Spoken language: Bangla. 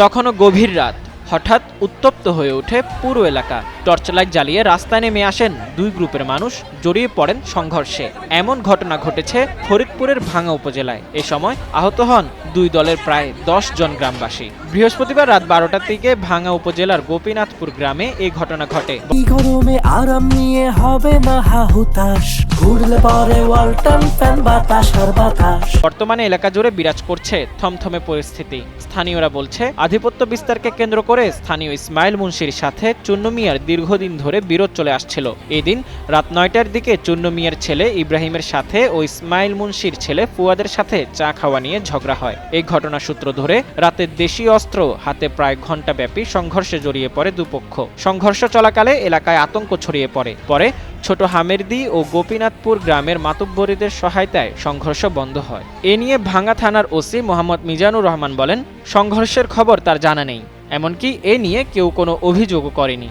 তখনও গভীর রাত। হঠাৎ উত্তপ্ত হয়ে ওঠে পুরো এলাকা। টর্চলাইট জ্বালিয়ে রাস্তায় নেমে আসেন দুই গ্রুপের মানুষ, জড়িয়ে পড়েন সংঘর্ষে। এমন ঘটনা ঘটেছে ফরিদপুরের ভাঙ্গা উপজেলায়। এ সময় আহত হন দুই দলের প্রায় ১০ জন গ্রামবাসী। বৃহস্পতিবার রাত ১২টার দিকে ভাঙ্গা উপজেলার গোপীনাথপুর গ্রামে এই ঘটনা ঘটে। গরমে আরাম নিয়ে হবে না হাহুতাশ, ঘুরলে পরে ওয়ালটন ফ্যান বাতাস আর বাতাস। বর্তমানে এলাকা জুড়ে বিরাজ করছে থমথমে পরিস্থিতি। স্থানীয়রা বলছে, আধিপত্য বিস্তারকে কেন্দ্র করে স্থানীয় ইসমাইল মুন্সির সাথে চুন্নু মিয়ার দীর্ঘদিন ধরে বিরোধ চলে আসছিল। এদিন রাত ৯টার দিকে চুন্নু মিয়ার ছেলে ইব্রাহিমের সাথে ও ইসমাইল মুন্সির ছেলে ফুয়াদের সাথে চা খাওয়া নিয়ে ঝগড়া হয়। এই ঘটনা সূত্র ধরে রাতে দেশীয় অস্ত্র হাতে প্রায় ঘণ্টাব্যাপী সংঘর্ষে জড়িয়ে পড়ে দুপক্ষ। সংঘর্ষ চলাকালে এলাকায় আতঙ্ক ছড়িয়ে পড়ে। পরে ছোট হামেরদি ও গোপীনাথপুর গ্রামের মাতব্বরীদের সহায়তায় সংঘর্ষ বন্ধ হয়। এ নিয়ে ভাঙ্গা থানার ওসি মোহাম্মদ মিজানুর রহমান বলেন, সংঘর্ষের খবর তার জানা নেই, এমনকি এ নিয়ে কেউ কোনো অভিযোগও করেনি।